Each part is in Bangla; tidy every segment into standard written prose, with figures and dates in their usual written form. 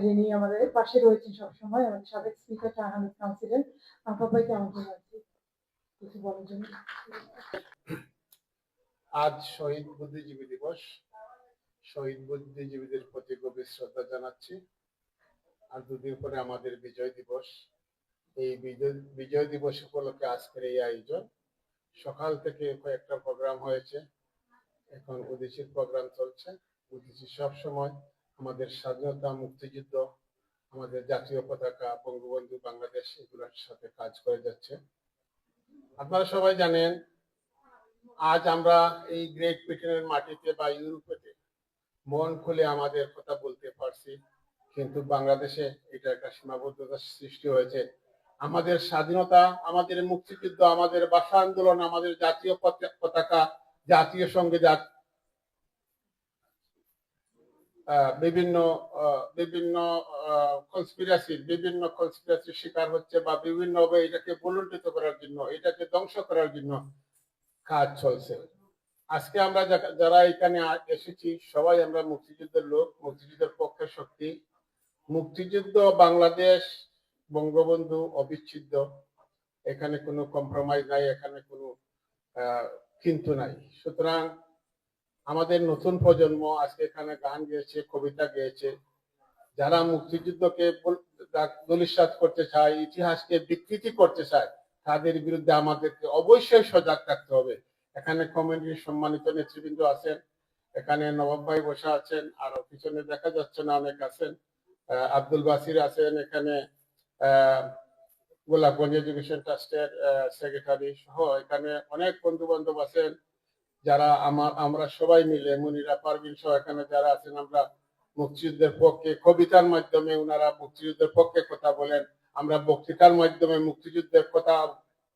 যিনি আমাদের পাশে রয়েছেন সবসময়, আমাদের সাবেক স্পিকার শাহানুর কাউন্সিলর আপাপাইকে আমন্ত্রণ জানাচ্ছি কিছু বলার জন্য। আজ শহীদ বুদ্ধিজীবী দিবস। শহীদ বুদ্ধিজীবীদের প্রতি গভীর শ্রদ্ধা জানাচ্ছি। আর দুদিন পরে আমাদের বিজয় দিবস। এই বিজয় দিবস উপলক্ষে আজকের এই আয়োজন। সকাল থেকে কয়েকটা প্রোগ্রাম হয়েছে, এখন উদীচীর প্রোগ্রাম চলছে। উদীচী সবসময় আমাদের স্বাধীনতা, মুক্তিযুদ্ধ, আমাদের জাতীয় পতাকা, বঙ্গবন্ধু, বাংলাদেশ এগুলোর সাথে কাজ করে যাচ্ছে। আপনারা সবাই জানেন, আজ আমরা এই গ্রেট ব্রিটেনের মাটিতে বা ইউরোপেতে মন খুলে আমাদের কথা বলতে পারছি, কিন্তু বাংলাদেশে এটা একটা সীমাবদ্ধতার সৃষ্টি হয়েছে। আমাদের স্বাধীনতা, আমাদের মুক্তিযুদ্ধ, আমাদের ভাষা আন্দোলন, আমাদের জাতীয় পতাকা, জাতীয় সঙ্গীত, বিভিন্ন কনস্পিরাসির শিকার হচ্ছে বা বিভিন্নভাবে এটাকে বলুণ্ঠিত করার জন্য, এটাকে ধ্বংস করার জন্য কাজ চলছে। আজকে আমরা যারা এখানে এসেছি সবাই আমরা মুক্তিযুদ্ধের লোক, মুক্তিযুদ্ধের পক্ষের শক্তি। মুক্তিযুদ্ধ, বাংলাদেশ, বঙ্গবন্ধু অবিচ্ছেদ্য, এখানে কোনো কম্প্রোমাইজ নাই, এখানে কোনো কিন্তু নাই। সুতরাং আমাদের নতুন প্রজন্ম আজকে এখানে গান গেয়েছে, কবিতা গেয়েছে, যারা মুক্তিযুদ্ধকে ধূলিসাৎ করতে চায়, ইতিহাসকে বিকৃতি করতে চায়, তাদের বিরুদ্ধে আমাদেরকে অবশ্যই সজাগ থাকতে হবে। এখানে কমিটির সম্মানিত নেতৃবৃন্দ আছেন, এখানে নবাব ভাই বসে আছেন, আর পিছনে দেখা যাচ্ছে না অনেক আছেন, আব্দুল বাসির আছেন, এখানে গোলাপগঞ্জ এডুকেশন ট্রাস্টের সেক্রেটারি সহ এখানে অনেক বন্ধু বান্ধব আছেন, যারা আমরা সবাই মিলে, মুনিরা পারভিন সহ এখানে যারা আছেন, আমরা মুক্তিযুদ্ধের পক্ষে, কবিতার মাধ্যমে ওনারা মুক্তিযুদ্ধের পক্ষে কথা বলেন, আমরা বক্তৃতার মাধ্যমে মুক্তিযুদ্ধের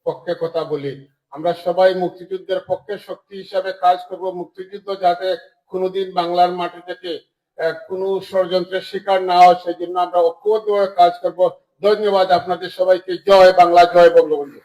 পক্ষে কথা বলি। আমরা সবাই মুক্তিযুদ্ধের পক্ষে শক্তি হিসাবে কাজ করব। মুক্তিযুদ্ধ যাতে কোনোদিন বাংলার মাটি থেকে কোনো ষড়যন্ত্রের শিকার না হয়, সেই জন্য আমরা ঐক্যবদ্ধভাবে কাজ করব। ধন্যবাদ আপনাদের সবাইকে। জয় বাংলা, জয় বঙ্গবন্ধু।